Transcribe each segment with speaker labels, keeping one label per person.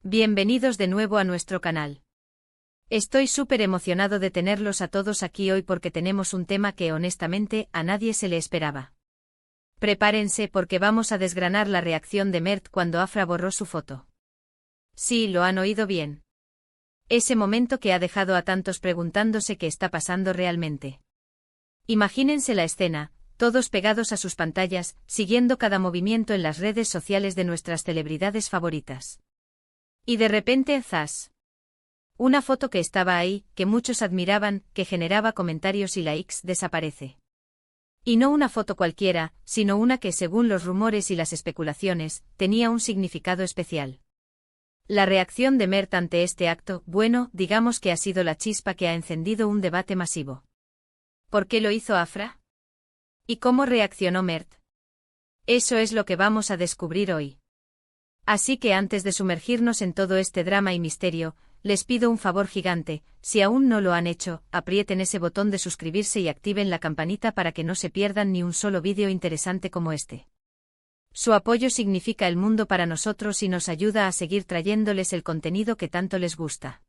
Speaker 1: Bienvenidos de nuevo a nuestro canal. Estoy súper emocionado de tenerlos a todos aquí hoy porque tenemos un tema que honestamente a nadie se le esperaba. Prepárense porque vamos a desgranar la reacción de Mert cuando Afra borró su foto. Sí, lo han oído bien. Ese momento que ha dejado a tantos preguntándose qué está pasando realmente. Imagínense la escena, todos pegados a sus pantallas, siguiendo cada movimiento en las redes sociales de nuestras celebridades favoritas. Y de repente, ¡zas! Una foto que estaba ahí, que muchos admiraban, que generaba comentarios y likes, desaparece. Y no una foto cualquiera, sino una que, según los rumores y las especulaciones, tenía un significado especial. La reacción de Mert ante este acto, bueno, digamos que ha sido la chispa que ha encendido un debate masivo. ¿Por qué lo hizo Afra? ¿Y cómo reaccionó Mert? Eso es lo que vamos a descubrir hoy. Así que antes de sumergirnos en todo este drama y misterio, les pido un favor gigante, si aún no lo han hecho, aprieten ese botón de suscribirse y activen la campanita para que no se pierdan ni un solo vídeo interesante como este. Su apoyo significa el mundo para nosotros y nos ayuda a seguir trayéndoles el contenido que tanto les gusta.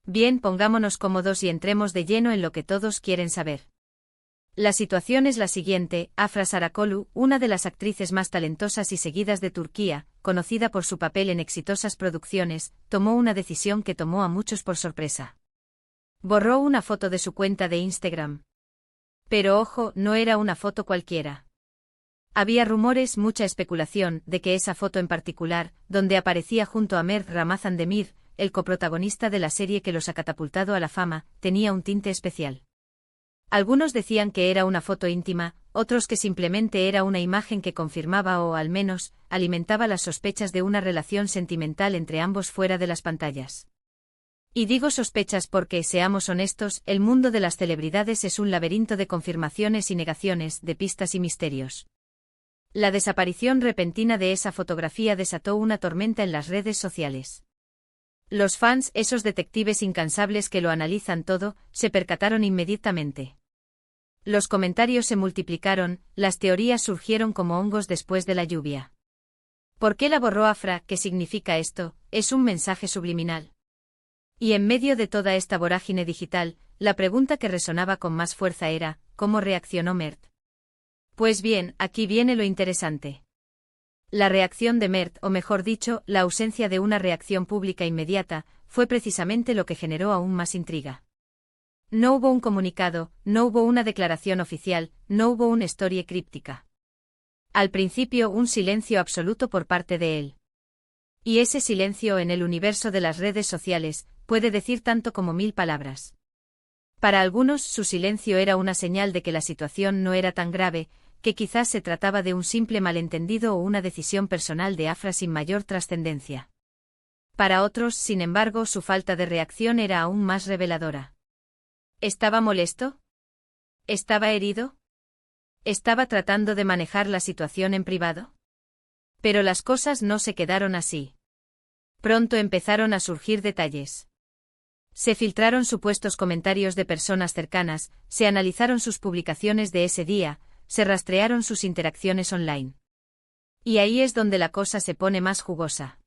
Speaker 1: Bien, pongámonos cómodos y entremos de lleno en lo que todos quieren saber. La situación es la siguiente: Afra Sarakolu, una de las actrices más talentosas y seguidas de Turquía, conocida por su papel en exitosas producciones, tomó una decisión que tomó a muchos por sorpresa. Borró una foto de su cuenta de Instagram. Pero ojo, no era una foto cualquiera. Había rumores, mucha especulación, de que esa foto en particular, donde aparecía junto a Mert Ramazan Demir, el coprotagonista de la serie que los ha catapultado a la fama, tenía un tinte especial. Algunos decían que era una foto íntima, otros que simplemente era una imagen que confirmaba o, al menos, alimentaba las sospechas de una relación sentimental entre ambos fuera de las pantallas. Y digo sospechas porque, seamos honestos, el mundo de las celebridades es un laberinto de confirmaciones y negaciones, de pistas y misterios. La desaparición repentina de esa fotografía desató una tormenta en las redes sociales. Los fans, esos detectives incansables que lo analizan todo, se percataron inmediatamente. Los comentarios se multiplicaron, las teorías surgieron como hongos después de la lluvia. ¿Por qué la borró Afra? ¿Qué significa esto? ¿Es un mensaje subliminal? Y en medio de toda esta vorágine digital, la pregunta que resonaba con más fuerza era, ¿cómo reaccionó Mert? Pues bien, aquí viene lo interesante. La reacción de Mert, o mejor dicho, la ausencia de una reacción pública inmediata, fue precisamente lo que generó aún más intriga. No hubo un comunicado, no hubo una declaración oficial, no hubo una story críptica. Al principio, un silencio absoluto por parte de él. Y ese silencio en el universo de las redes sociales puede decir tanto como 1000 palabras. Para algunos, su silencio era una señal de que la situación no era tan grave, que quizás se trataba de un simple malentendido o una decisión personal de Afra sin mayor trascendencia. Para otros, sin embargo, su falta de reacción era aún más reveladora. ¿Estaba molesto? ¿Estaba herido? ¿Estaba tratando de manejar la situación en privado? Pero las cosas no se quedaron así. Pronto empezaron a surgir detalles. Se filtraron supuestos comentarios de personas cercanas, se analizaron sus publicaciones de ese día, se rastrearon sus interacciones online. Y ahí es donde la cosa se pone más jugosa.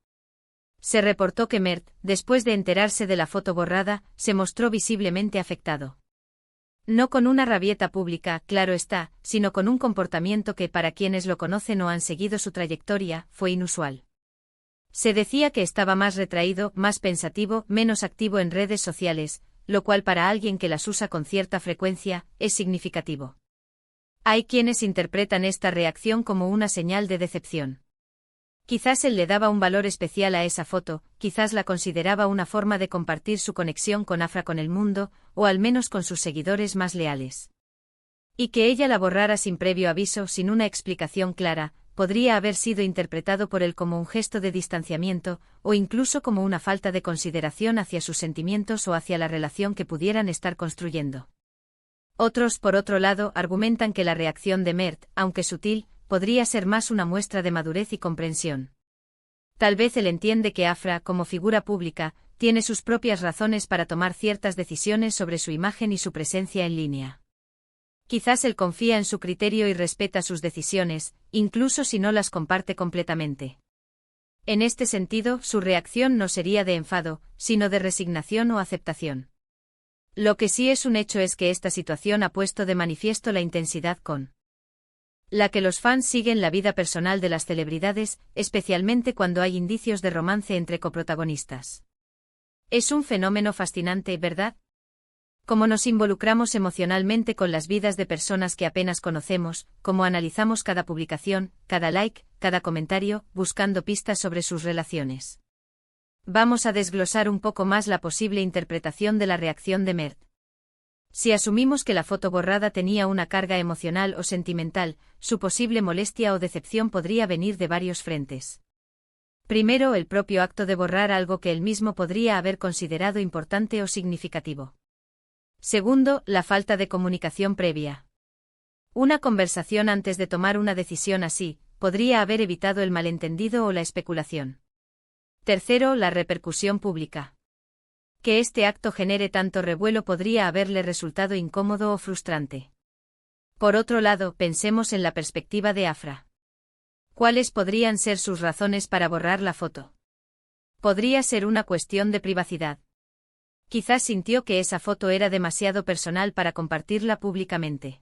Speaker 1: Se reportó que Mert, después de enterarse de la foto borrada, se mostró visiblemente afectado. No con una rabieta pública, claro está, sino con un comportamiento que, para quienes lo conocen o han seguido su trayectoria, fue inusual. Se decía que estaba más retraído, más pensativo, menos activo en redes sociales, lo cual para alguien que las usa con cierta frecuencia, es significativo. Hay quienes interpretan esta reacción como una señal de decepción. Quizás él le daba un valor especial a esa foto, quizás la consideraba una forma de compartir su conexión con Afra con el mundo, o al menos con sus seguidores más leales. Y que ella la borrara sin previo aviso, sin una explicación clara, podría haber sido interpretado por él como un gesto de distanciamiento, o incluso como una falta de consideración hacia sus sentimientos o hacia la relación que pudieran estar construyendo. Otros, por otro lado, argumentan que la reacción de Mert, aunque sutil, podría ser más una muestra de madurez y comprensión. Tal vez él entiende que Afra, como figura pública, tiene sus propias razones para tomar ciertas decisiones sobre su imagen y su presencia en línea. Quizás él confía en su criterio y respeta sus decisiones, incluso si no las comparte completamente. En este sentido, su reacción no sería de enfado, sino de resignación o aceptación. Lo que sí es un hecho es que esta situación ha puesto de manifiesto la intensidad con la que los fans siguen la vida personal de las celebridades, especialmente cuando hay indicios de romance entre coprotagonistas. Es un fenómeno fascinante, ¿verdad? Cómo nos involucramos emocionalmente con las vidas de personas que apenas conocemos, cómo analizamos cada publicación, cada like, cada comentario, buscando pistas sobre sus relaciones. Vamos a desglosar un poco más la posible interpretación de la reacción de Mert. Si asumimos que la foto borrada tenía una carga emocional o sentimental, su posible molestia o decepción podría venir de varios frentes. Primero, el propio acto de borrar algo que él mismo podría haber considerado importante o significativo. Segundo, la falta de comunicación previa. Una conversación antes de tomar una decisión así, podría haber evitado el malentendido o la especulación. Tercero, la repercusión pública. Que este acto genere tanto revuelo podría haberle resultado incómodo o frustrante. Por otro lado, pensemos en la perspectiva de Afra. ¿Cuáles podrían ser sus razones para borrar la foto? Podría ser una cuestión de privacidad. Quizás sintió que esa foto era demasiado personal para compartirla públicamente.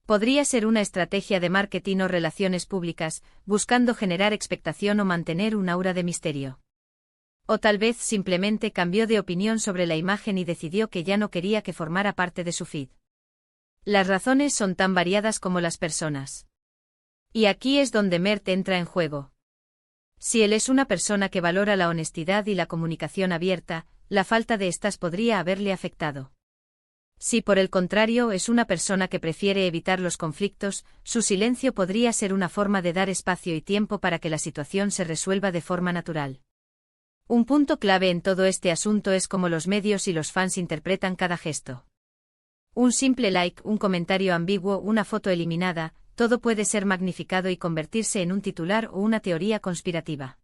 Speaker 1: Podría ser una estrategia de marketing o relaciones públicas, buscando generar expectación o mantener un aura de misterio. O tal vez simplemente cambió de opinión sobre la imagen y decidió que ya no quería que formara parte de su feed. Las razones son tan variadas como las personas. Y aquí es donde Mert entra en juego. Si él es una persona que valora la honestidad y la comunicación abierta, la falta de estas podría haberle afectado. Si por el contrario es una persona que prefiere evitar los conflictos, su silencio podría ser una forma de dar espacio y tiempo para que la situación se resuelva de forma natural. Un punto clave en todo este asunto es cómo los medios y los fans interpretan cada gesto. Un simple like, un comentario ambiguo, una foto eliminada, todo puede ser magnificado y convertirse en un titular o una teoría conspirativa.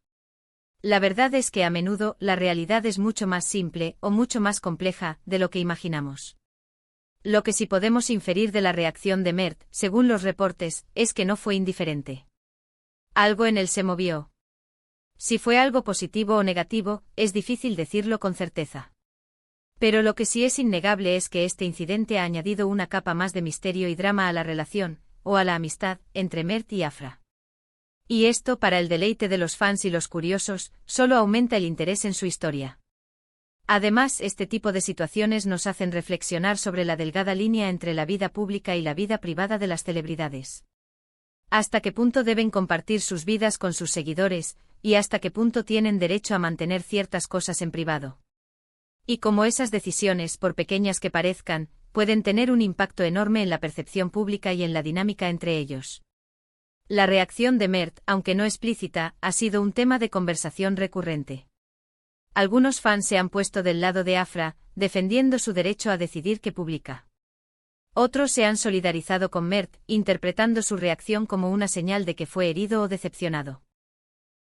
Speaker 1: La verdad es que a menudo la realidad es mucho más simple o mucho más compleja de lo que imaginamos. Lo que sí podemos inferir de la reacción de Mert, según los reportes, es que no fue indiferente. Algo en él se movió. Si fue algo positivo o negativo, es difícil decirlo con certeza. Pero lo que sí es innegable es que este incidente ha añadido una capa más de misterio y drama a la relación, o a la amistad, entre Mert y Afra. Y esto, para el deleite de los fans y los curiosos, solo aumenta el interés en su historia. Además, este tipo de situaciones nos hacen reflexionar sobre la delgada línea entre la vida pública y la vida privada de las celebridades. ¿Hasta qué punto deben compartir sus vidas con sus seguidores, y hasta qué punto tienen derecho a mantener ciertas cosas en privado? Y cómo esas decisiones, por pequeñas que parezcan, pueden tener un impacto enorme en la percepción pública y en la dinámica entre ellos. La reacción de Mert, aunque no explícita, ha sido un tema de conversación recurrente. Algunos fans se han puesto del lado de Afra, defendiendo su derecho a decidir qué publica. Otros se han solidarizado con Mert, interpretando su reacción como una señal de que fue herido o decepcionado.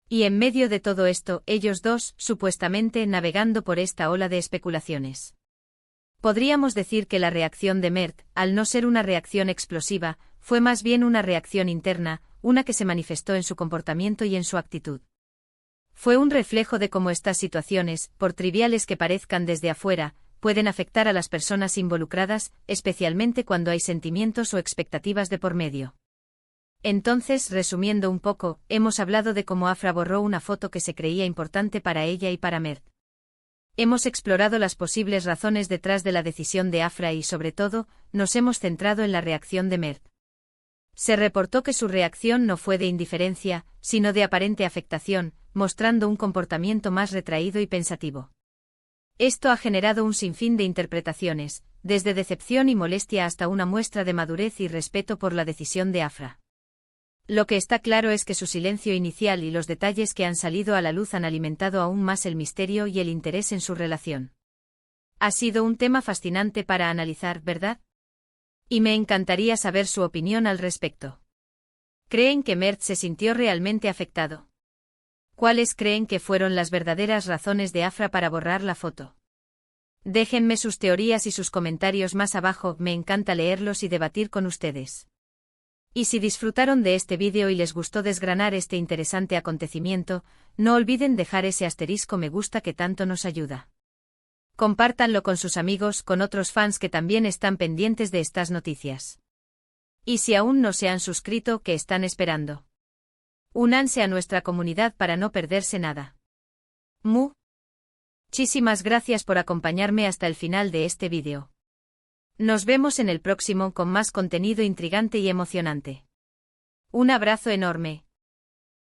Speaker 1: Y en medio de todo esto, ellos dos, supuestamente navegando por esta ola de especulaciones. Podríamos decir que la reacción de Mert, al no ser una reacción explosiva, fue más bien una reacción interna, una que se manifestó en su comportamiento y en su actitud. Fue un reflejo de cómo estas situaciones, por triviales que parezcan desde afuera, pueden afectar a las personas involucradas, especialmente cuando hay sentimientos o expectativas de por medio. Entonces, resumiendo un poco, hemos hablado de cómo Afra borró una foto que se creía importante para ella y para Mert. Hemos explorado las posibles razones detrás de la decisión de Afra y, sobre todo, nos hemos centrado en la reacción de Mert. Se reportó que su reacción no fue de indiferencia, sino de aparente afectación, mostrando un comportamiento más retraído y pensativo. Esto ha generado un sinfín de interpretaciones, desde decepción y molestia hasta una muestra de madurez y respeto por la decisión de Afra. Lo que está claro es que su silencio inicial y los detalles que han salido a la luz han alimentado aún más el misterio y el interés en su relación. Ha sido un tema fascinante para analizar, ¿verdad? Y me encantaría saber su opinión al respecto. ¿Creen que Mert se sintió realmente afectado? ¿Cuáles creen que fueron las verdaderas razones de Afra para borrar la foto? Déjenme sus teorías y sus comentarios más abajo, me encanta leerlos y debatir con ustedes. Y si disfrutaron de este vídeo y les gustó desgranar este interesante acontecimiento, no olviden dejar ese asterisco me gusta que tanto nos ayuda. Compártanlo con sus amigos, con otros fans que también están pendientes de estas noticias. Y si aún no se han suscrito, ¿qué están esperando? Únanse a nuestra comunidad para no perderse nada. Muchísimas gracias por acompañarme hasta el final de este vídeo. Nos vemos en el próximo con más contenido intrigante y emocionante. Un abrazo enorme.